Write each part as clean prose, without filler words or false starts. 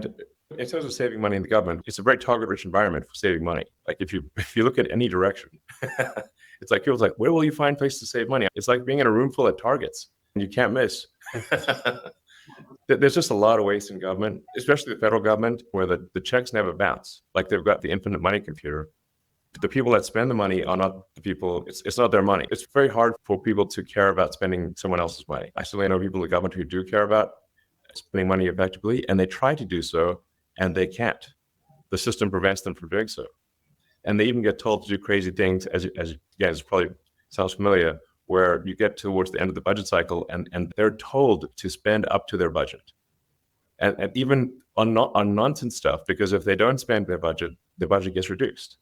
And in terms of saving money in the government, it's a very target-rich environment for saving money. Like if you look at any direction, it's like people's like, where will you find places to save money? It's like being in a room full of targets and you can't miss. There's just a lot of waste in government, especially the federal government, where the checks never bounce. Like they've got the infinite money computer. The people that spend the money are not the people, it's not their money. It's very hard for people to care about spending someone else's money. I still know people in the government who do care about spending money effectively, and they try to do so, and they can't. The system prevents them from doing so. And they even get told to do crazy things, as guys probably sounds familiar, where you get towards the end of the budget cycle and they're told to spend up to their budget. And even on nonsense stuff, because if they don't spend their budget, the budget gets reduced.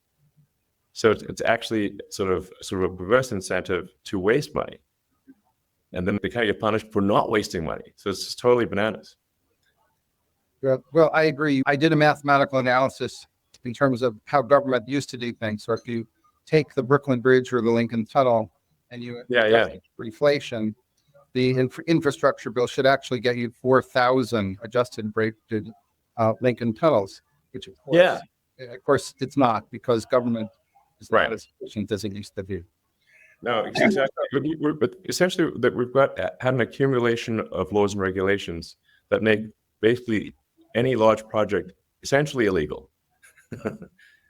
So it's actually sort of a perverse incentive to waste money. And then they kind of get punished for not wasting money. So it's just totally bananas. Well, I agree. I did a mathematical analysis in terms of how government used to do things. So if you take the Brooklyn Bridge or the Lincoln Tunnel and you inflation, the infrastructure bill should actually get you 4,000 adjusted rated Lincoln tunnels, which of course it's not, because government is not as efficient as it used to be. No, exactly. But essentially, that we've had an accumulation of laws and regulations that make basically any large project essentially illegal.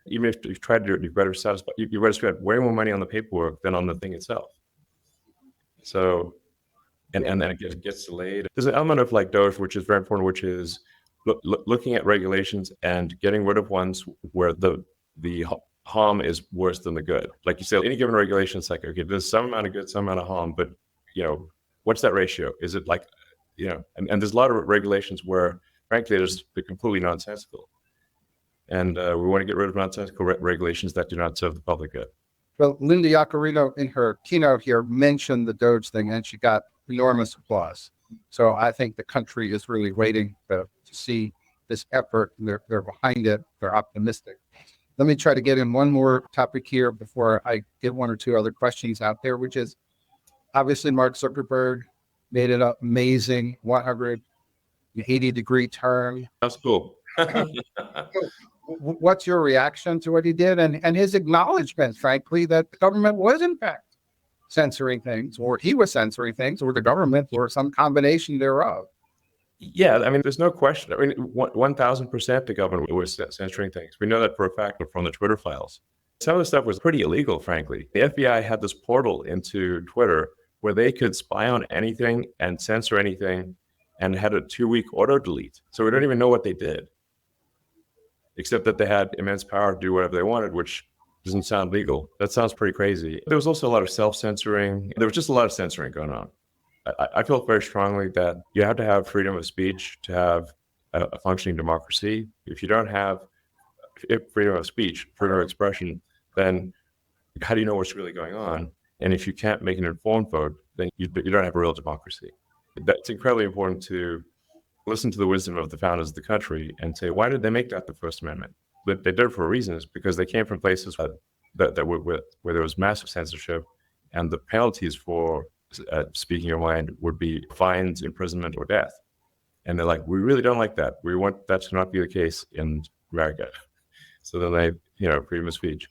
Even if you try to do it, you've got to spend way more money on the paperwork than on the thing itself. So, and then it gets delayed. There's an element of like Doge, which is very important, which is looking at regulations and getting rid of ones where the harm is worse than the good. Like you said, any given regulation, it's like, okay, there's some amount of good, some amount of harm, but what's that ratio? Is it like, and there's a lot of regulations where, frankly, they're completely nonsensical. And we want to get rid of nonsensical regulations that do not serve the public good. Well, Linda Yaccarino in her keynote here mentioned the Doge thing, and she got enormous applause. So I think the country is really waiting to see this effort. They're behind it. They're optimistic. Let me try to get in one more topic here before I get one or two other questions out there, which is obviously Mark Zuckerberg made an amazing 180-degree turn. That's cool. What's your reaction to what he did and his acknowledgement, frankly, that the government was in fact censoring things, or he was censoring things, or the government, or some combination thereof? Yeah, I mean, there's no question. I mean, 1,000% the government was censoring things. We know that for a fact from the Twitter files. Some of the stuff was pretty illegal, frankly. The FBI had this portal into Twitter where they could spy on anything and censor anything, and had a 2-week auto delete. So we don't even know what they did, except that they had immense power to do whatever they wanted, which doesn't sound legal. That sounds pretty crazy. There was also a lot of self-censoring. There was just a lot of censoring going on. I feel very strongly that you have to have freedom of speech to have a functioning democracy. If you don't have freedom of speech, freedom of expression, then how do you know what's really going on? And if you can't make an informed vote, then you don't have a real democracy. It's incredibly important to listen to the wisdom of the founders of the country and say, why did they make that the First Amendment? But they did it for a reason. It's because they came from places where there was massive censorship, and the penalties for speaking your mind would be fines, imprisonment, or death. And they're like, we really don't like that. We want that to not be the case in America. So then they, freedom of speech.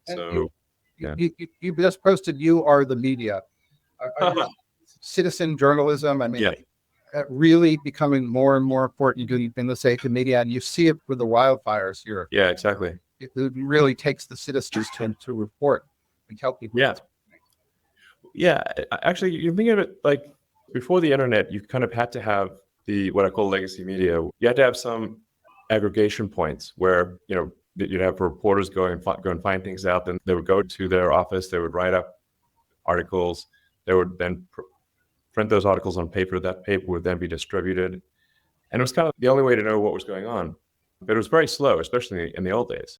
So you just posted, you are the media. Citizen journalism, I mean, really becoming more and more important in the sake of media, and you see it with the wildfires here. Yeah, exactly. It really takes the citizens to report and tell people. Yeah, actually, you think of it like before the internet, you kind of had to have what I call legacy media. You had to have some aggregation points where, you'd have reporters go and find things out. Then they would go to their office, they would write up articles, they would then print those articles on paper. That paper would then be distributed. And it was kind of the only way to know what was going on. But it was very slow, especially in the old days.